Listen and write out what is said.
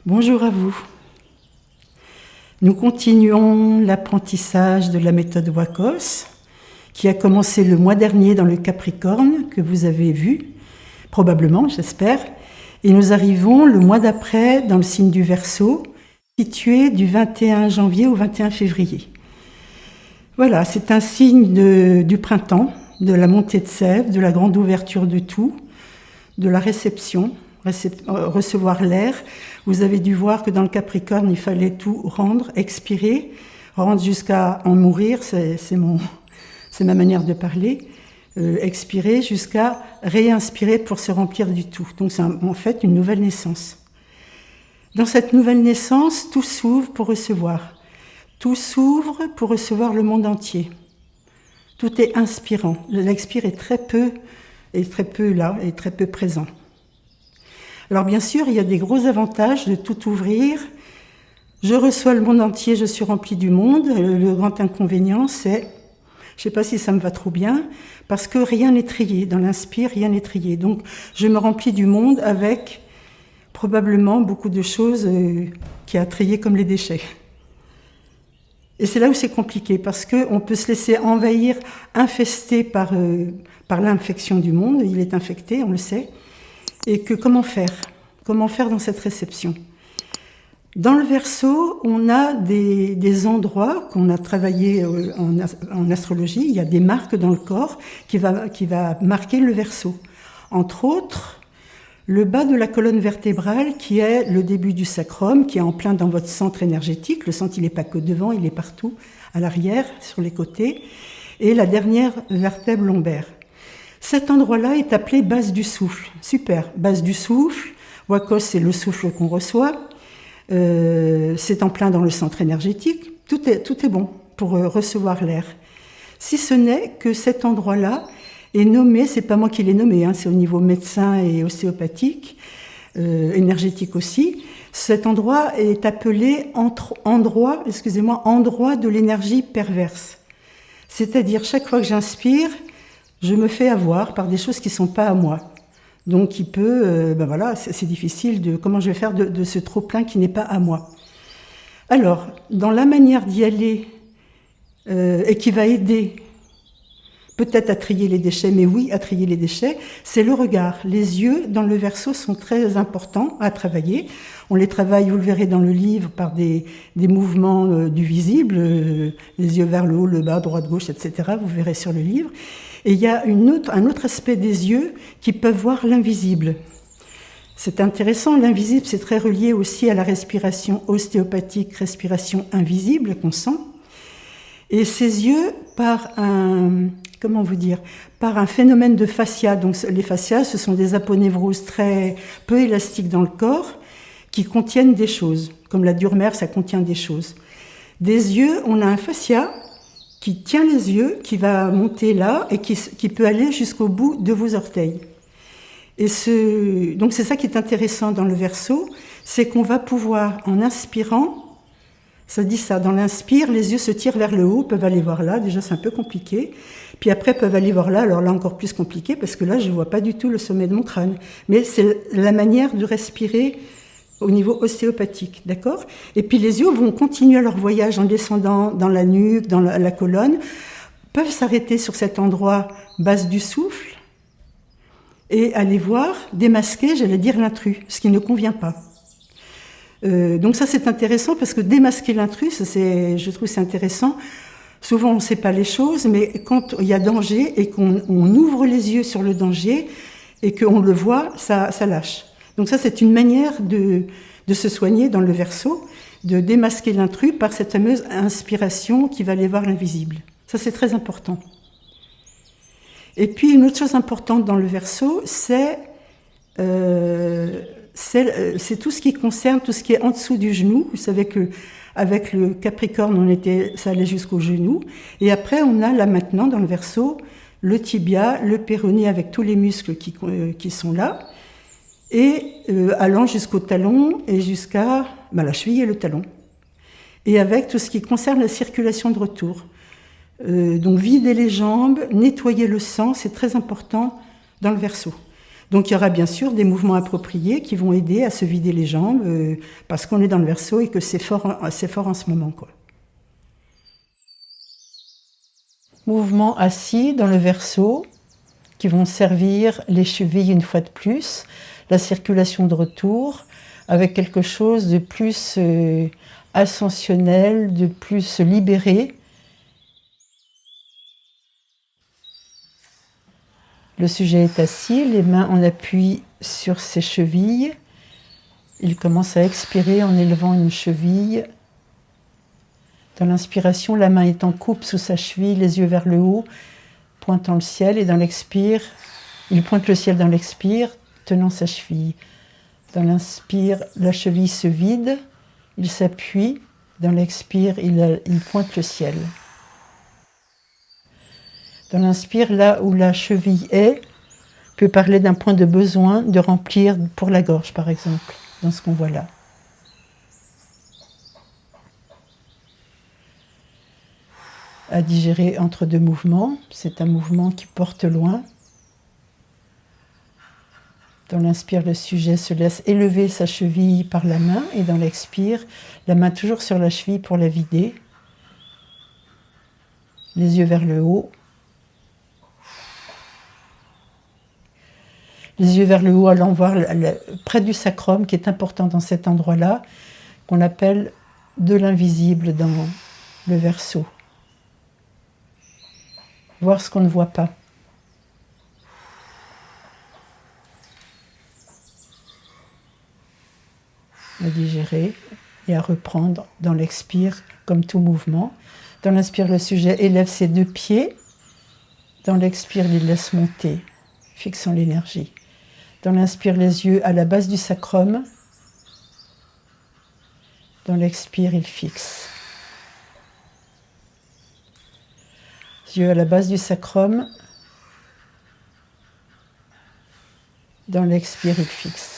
Bonjour à vous. Nous continuons l'apprentissage de la méthode WAKOS qui a commencé le mois dernier dans le Capricorne, que vous avez vu, probablement, j'espère. Et nous arrivons le mois d'après dans le signe du Verseau, situé du 21 janvier au 21 février. Voilà, c'est un signe du printemps, de la montée de sève, de la grande ouverture de tout, de la réception, recevoir l'air. Vous avez dû voir que dans le Capricorne, il fallait tout rendre, expirer, rendre jusqu'à en mourir, c'est ma manière de parler, expirer jusqu'à réinspirer pour se remplir du tout. Donc c'est en fait une nouvelle naissance. Dans cette nouvelle naissance, tout s'ouvre pour recevoir. Tout s'ouvre pour recevoir le monde entier. Tout est inspirant. L'expire est très peu là, et très peu présent. Alors bien sûr, il y a des gros avantages de tout ouvrir. Je reçois le monde entier, je suis remplie du monde. Le grand inconvénient, c'est, je ne sais pas si ça me va trop bien, parce que rien n'est trié. Dans l'inspire, rien n'est trié. Donc je me remplis du monde avec probablement beaucoup de choses qui a trié comme les déchets. Et c'est là où c'est compliqué, parce qu'on peut se laisser envahir, infester par l'infection du monde. Il est infecté, on le sait. Et que comment faire dans cette réception? Dans le Verseau, on a des endroits qu'on a travaillé en astrologie. Il y a des marques dans le corps qui va marquer le Verseau. Entre autres, le bas de la colonne vertébrale, qui est le début du sacrum, qui est en plein dans votre centre énergétique. Le centre, il n'est pas que devant, il est partout, à l'arrière, sur les côtés. Et la dernière vertèbre lombaire. Cet endroit-là est appelé base du souffle. Super, base du souffle. WAKOS, c'est le souffle qu'on reçoit. C'est en plein dans le centre énergétique. Tout est bon pour recevoir l'air. Si ce n'est que cet endroit-là est nommé, c'est pas moi qui l'ai nommé, hein, c'est au niveau médecin et ostéopathique, énergétique aussi. Cet endroit est appelé endroit de l'énergie perverse. C'est-à-dire, chaque fois que j'inspire, je me fais avoir par des choses qui ne sont pas à moi. Donc, il peut, c'est difficile comment je vais faire de ce trop-plein qui n'est pas à moi. Alors, dans la manière d'y aller, et qui va aider peut-être à trier les déchets, mais oui, à trier les déchets, c'est le regard. Les yeux, dans le Verseau, sont très importants à travailler. On les travaille, vous le verrez dans le livre, par des mouvements du visible, les yeux vers le haut, le bas, droite, gauche, etc. Vous verrez sur le livre. Et il y a un autre aspect des yeux qui peuvent voir l'invisible. C'est intéressant, l'invisible, c'est très relié aussi à la respiration ostéopathique, respiration invisible qu'on sent. Et ces yeux, par un phénomène de fascia. Donc les fascias, ce sont des aponevroses très peu élastiques dans le corps qui contiennent des choses. Comme la durmère, ça contient des choses. Des yeux, on a un fascia qui tient les yeux, qui va monter là et qui peut aller jusqu'au bout de vos orteils. Donc c'est ça qui est intéressant dans le Verseau, c'est qu'on va pouvoir, en inspirant, ça dit ça, dans l'inspire, les yeux se tirent vers le haut, peuvent aller voir là, déjà c'est un peu compliqué, puis après peuvent aller voir là, alors là encore plus compliqué, parce que là je ne vois pas du tout le sommet de mon crâne. Mais c'est la manière de respirer au niveau ostéopathique, d'accord? Et puis les yeux vont continuer leur voyage en descendant dans la nuque, dans la colonne, peuvent s'arrêter sur cet endroit base du souffle et aller voir, démasquer, j'allais dire l'intrus, ce qui ne convient pas. Donc ça c'est intéressant parce que démasquer l'intrus, je trouve c'est intéressant. Souvent on ne sait pas les choses, mais quand il y a danger et qu'on ouvre les yeux sur le danger et qu'on le voit, ça lâche. Donc ça c'est une manière de se soigner dans le Verseau, de démasquer l'intrus par cette fameuse inspiration qui va aller voir l'invisible. Ça c'est très important. Et puis une autre chose importante dans le Verseau, c'est tout ce qui concerne tout ce qui est en dessous du genou. Vous savez que avec le Capricorne, ça allait jusqu'au genou. Et après, on a là maintenant dans le Verseau le tibia, le péroné avec tous les muscles qui sont là, et allant jusqu'au talon et jusqu'à la cheville et le talon. Et avec tout ce qui concerne la circulation de retour. Donc vider les jambes, nettoyer le sang, c'est très important dans le Verseau. Donc il y aura bien sûr des mouvements appropriés qui vont aider à se vider les jambes parce qu'on est dans le Verseau et que c'est fort en ce moment, quoi. Mouvements assis dans le Verseau qui vont servir les chevilles une fois de plus, la circulation de retour avec quelque chose de plus ascensionnel, de plus libéré. Le sujet est assis, les mains en appui sur ses chevilles. Il commence à expirer en élevant une cheville. Dans l'inspiration, la main est en coupe sous sa cheville, les yeux vers le haut, pointant le ciel. Et dans l'expire, il pointe le ciel dans l'expire, tenant sa cheville. Dans l'inspire, la cheville se vide, il s'appuie. Dans l'expire, il pointe le ciel. Dans l'inspire, là où la cheville est, peut parler d'un point de besoin de remplir pour la gorge, par exemple, dans ce qu'on voit là. À digérer entre deux mouvements, c'est un mouvement qui porte loin. Dans l'inspire, le sujet se laisse élever sa cheville par la main, et dans l'expire, la main toujours sur la cheville pour la vider. Les yeux vers le haut. Les yeux vers le haut, allant voir près du sacrum, qui est important dans cet endroit-là, qu'on appelle de l'invisible dans le Verseau. Voir ce qu'on ne voit pas. À digérer et à reprendre dans l'expire, comme tout mouvement. Dans l'inspire, le sujet élève ses deux pieds. Dans l'expire, il laisse monter, fixant l'énergie. Dans l'inspire, les yeux à la base du sacrum. Dans l'expire, il fixe. Yeux à la base du sacrum. Dans l'expire, il fixe.